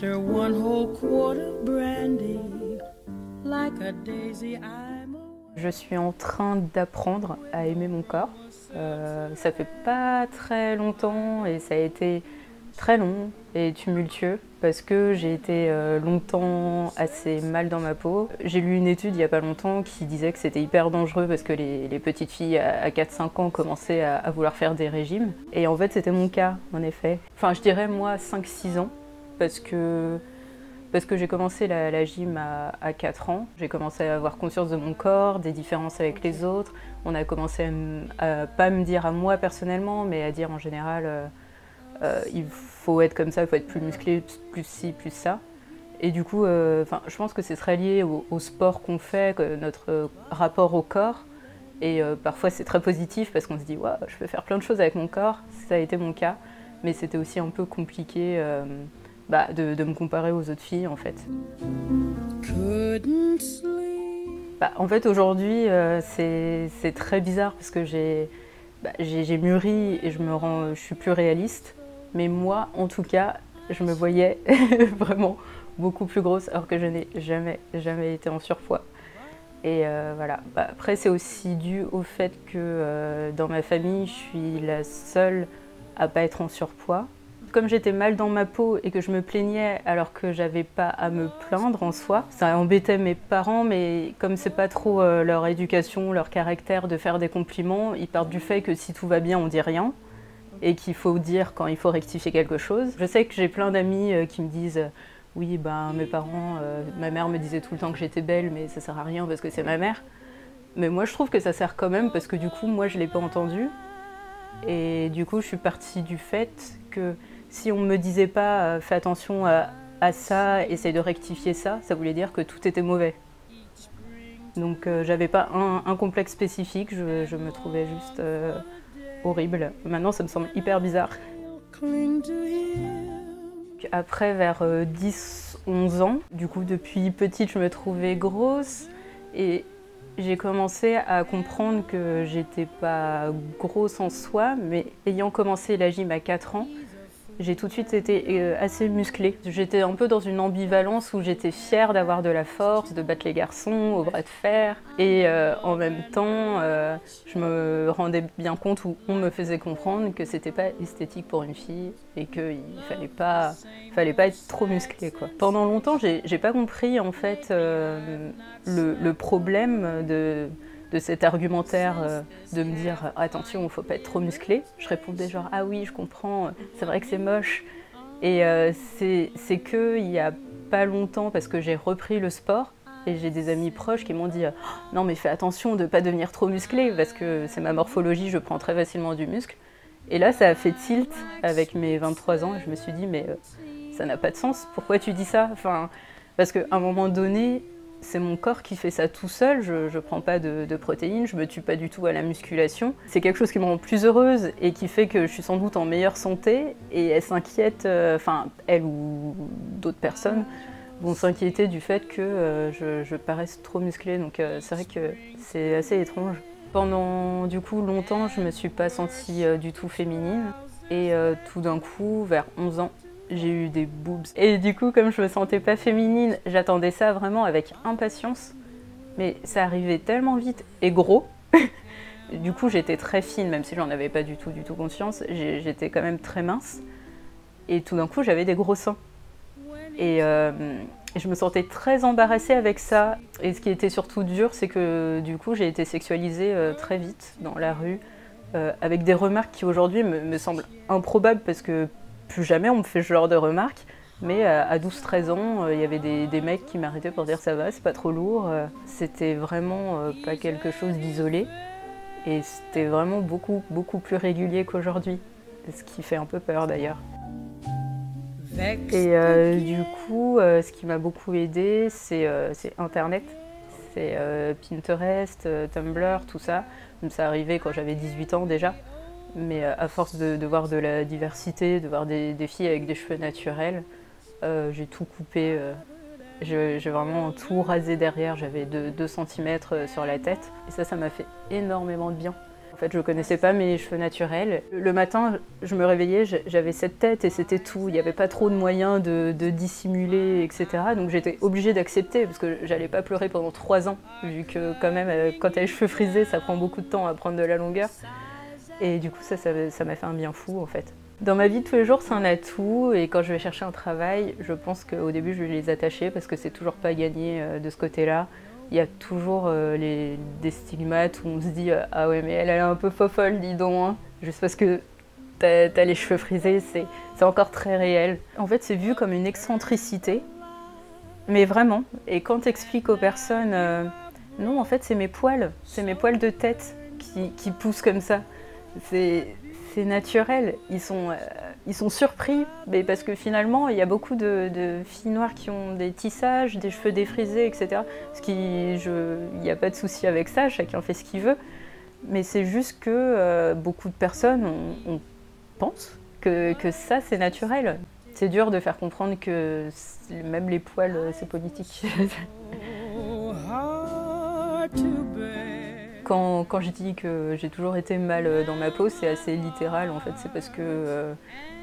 After one whole quart of brandy, like a daisy I'm away. Je suis en train d'apprendre à aimer mon corps. Ça fait pas très longtemps et ça a été très long et tumultueux parce que j'ai été longtemps assez mal dans ma peau. J'ai lu une étude il y a pas longtemps qui disait que c'était hyper dangereux parce que les petites filles à 4-5 ans commençaient à vouloir faire des régimes. Et en fait c'était mon cas en effet. Enfin je dirais moi 5-6 ans parce que j'ai commencé la gym à 4 ans. J'ai commencé à avoir conscience de mon corps, des différences avec les autres. On a commencé à pas me dire à moi personnellement, mais à dire en général il faut être comme ça, il faut être plus musclé, plus ci, plus ça. Et du coup, je pense que c'est très lié au sport qu'on fait, notre rapport au corps. Et parfois c'est très positif parce qu'on se dit wow, je peux faire plein de choses avec mon corps. Ça a été mon cas, mais c'était aussi un peu compliqué de me comparer aux autres filles en fait. En fait aujourd'hui c'est très bizarre parce que j'ai mûri et je suis plus réaliste. Mais moi en tout cas je me voyais vraiment beaucoup plus grosse alors que je n'ai jamais été en surpoids. Et voilà. Après c'est aussi dû au fait que dans ma famille je suis la seule à pas être en surpoids. Comme j'étais mal dans ma peau et que je me plaignais alors que j'avais pas à me plaindre en soi, ça embêtait mes parents, mais comme c'est pas trop leur éducation, leur caractère de faire des compliments, ils partent du fait que si tout va bien, on dit rien et qu'il faut dire quand il faut rectifier quelque chose. Je sais que j'ai plein d'amis qui me disent oui, mes parents, ma mère me disait tout le temps que j'étais belle, mais ça sert à rien parce que c'est ma mère. Mais moi, je trouve que ça sert quand même parce que du coup, moi, je l'ai pas entendu. Et du coup, je suis partie du fait que si on ne me disait pas fais attention à ça, essaye de rectifier ça, ça voulait dire que tout était mauvais. Donc j'avais pas un complexe spécifique, je me trouvais juste horrible. Maintenant ça me semble hyper bizarre. Après vers 10-11 ans, du coup depuis petite je me trouvais grosse et j'ai commencé à comprendre que j'étais pas grosse en soi, mais ayant commencé la gym à 4 ans, j'ai tout de suite été assez musclée. J'étais un peu dans une ambivalence où j'étais fière d'avoir de la force, de battre les garçons au bras de fer. Et en même temps, je me rendais bien compte où on me faisait comprendre que c'était pas esthétique pour une fille et qu'il fallait pas être trop musclée, quoi. Pendant longtemps, j'ai pas compris en fait le problème de cet argumentaire de me dire attention, il ne faut pas être trop musclé. Je répondais genre ah oui, je comprends, c'est vrai que c'est moche. Et c'est qu'il n'y a pas longtemps, parce que j'ai repris le sport, et j'ai des amis proches qui m'ont dit non mais fais attention de ne pas devenir trop musclé, parce que c'est ma morphologie, je prends très facilement du muscle. Et là ça a fait tilt avec mes 23 ans, et je me suis dit mais ça n'a pas de sens, pourquoi tu dis ça? Parce qu'à un moment donné, c'est mon corps qui fait ça tout seul, je prends pas de protéines, je me tue pas du tout à la musculation. C'est quelque chose qui me rend plus heureuse et qui fait que je suis sans doute en meilleure santé et elle s'inquiète, elle ou d'autres personnes vont s'inquiéter du fait que je paraisse trop musclée, donc c'est vrai que c'est assez étrange. Pendant du coup longtemps, je me suis pas sentie du tout féminine et tout d'un coup, vers 11 ans, j'ai eu des boobs. Et du coup, comme je me sentais pas féminine, j'attendais ça vraiment avec impatience. Mais ça arrivait tellement vite et gros. Du coup, j'étais très fine, même si j'en avais pas du tout conscience. J'étais quand même très mince. Et tout d'un coup, j'avais des gros seins. Et je me sentais très embarrassée avec ça. Et ce qui était surtout dur, c'est que du coup, j'ai été sexualisée très vite dans la rue. Avec des remarques qui aujourd'hui me semblent improbables parce que plus jamais on me fait ce genre de remarques, mais à 12-13 ans, il y avait des mecs qui m'arrêtaient pour dire ça va, c'est pas trop lourd. C'était vraiment pas quelque chose d'isolé et c'était vraiment beaucoup plus régulier qu'aujourd'hui, ce qui fait un peu peur d'ailleurs. Et du coup, ce qui m'a beaucoup aidée, c'est Internet, c'est Pinterest, Tumblr, tout ça. Donc ça arrivait quand j'avais 18 ans déjà. Mais à force de voir de la diversité, de voir des filles avec des cheveux naturels, j'ai tout coupé. J'ai vraiment tout rasé derrière, j'avais 2 cm sur la tête. Et ça m'a fait énormément de bien. En fait, je connaissais pas mes cheveux naturels. Le matin, je me réveillais, j'avais cette tête et c'était tout. Il n'y avait pas trop de moyens de dissimuler, etc. Donc j'étais obligée d'accepter parce que j'allais pas pleurer pendant 3 ans, vu que quand même, quand tu as les cheveux frisés, ça prend beaucoup de temps à prendre de la longueur. Et du coup, ça m'a fait un bien fou, en fait. Dans ma vie de tous les jours, c'est un atout. Et quand je vais chercher un travail, je pense qu'au début, je vais les attacher parce que c'est toujours pas gagné de ce côté-là. Il y a toujours des stigmates où on se dit « Ah ouais, mais elle est un peu fofolle, dis donc hein. !» Juste parce que t'as les cheveux frisés, c'est encore très réel. En fait, c'est vu comme une excentricité, mais vraiment. Et quand t'expliques aux personnes non, en fait, c'est mes poils de tête qui poussent comme ça. C'est naturel, ils sont surpris, mais parce que finalement, il y a beaucoup de filles noires qui ont des tissages, des cheveux défrisés, etc. Il n'y a pas de souci avec ça, chacun fait ce qu'il veut. Mais c'est juste que beaucoup de personnes on pense que ça, c'est naturel. C'est dur de faire comprendre que même les poils, c'est politique. Quand je dis que j'ai toujours été mal dans ma peau, c'est assez littéral en fait. C'est parce que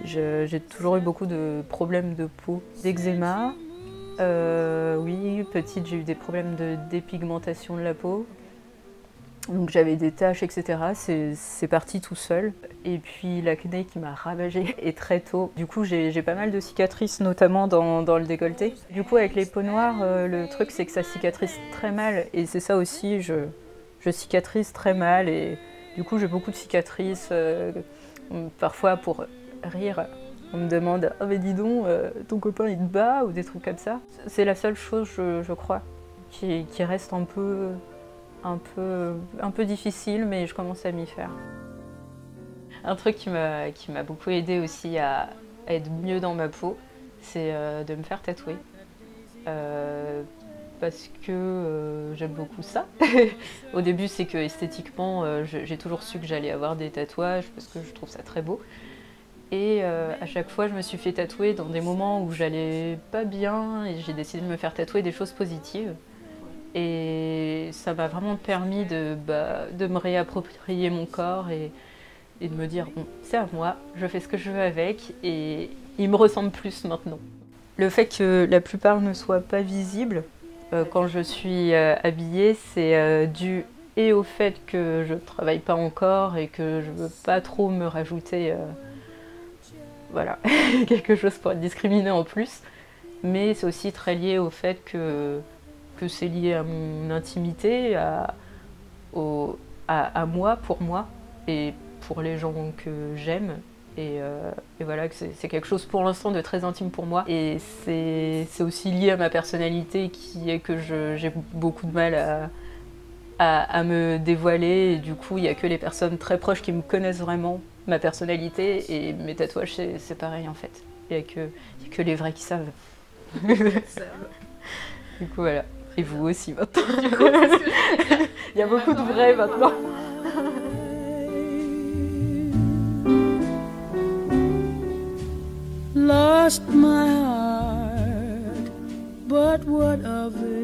j'ai toujours eu beaucoup de problèmes de peau. D'eczéma, oui, petite j'ai eu des problèmes de dépigmentation de la peau. Donc j'avais des taches, etc. C'est parti tout seul. Et puis l'acné qui m'a ravagée et très tôt. Du coup j'ai pas mal de cicatrices, notamment dans le décolleté. Du coup avec les peaux noires, le truc c'est que ça cicatrise très mal. Et c'est ça aussi, je cicatrise très mal et du coup j'ai beaucoup de cicatrices. Parfois pour rire, on me demande « Ah mais dis donc, ton copain il te bat ?» ou des trucs comme ça. C'est la seule chose, je crois, qui reste un peu difficile, mais je commence à m'y faire. Un truc qui m'a beaucoup aidé aussi à être mieux dans ma peau, c'est de me faire tatouer. Parce que j'aime beaucoup ça. Au début, c'est que esthétiquement, j'ai toujours su que j'allais avoir des tatouages parce que je trouve ça très beau. Et à chaque fois, je me suis fait tatouer dans des moments où j'allais pas bien et j'ai décidé de me faire tatouer des choses positives. Et ça m'a vraiment permis de me réapproprier mon corps et de me dire bon, c'est à moi, je fais ce que je veux avec et il me ressemble plus maintenant. Le fait que la plupart ne soient pas visibles, quand je suis habillée, c'est dû et au fait que je travaille pas encore et que je veux pas trop me rajouter voilà, quelque chose pour être discriminée en plus. Mais c'est aussi très lié au fait que c'est lié à mon intimité, à moi, pour moi et pour les gens que j'aime. Et voilà, que c'est quelque chose pour l'instant de très intime pour moi. Et c'est aussi lié à ma personnalité qui est que j'ai beaucoup de mal à me dévoiler. Et du coup, il n'y a que les personnes très proches qui me connaissent vraiment ma personnalité. Et mes tatouages, c'est pareil en fait. Il n'y a que les vrais qui savent. Du coup, voilà. Et vous aussi maintenant. Il y a beaucoup de vrais maintenant. Lost my heart, but what of it?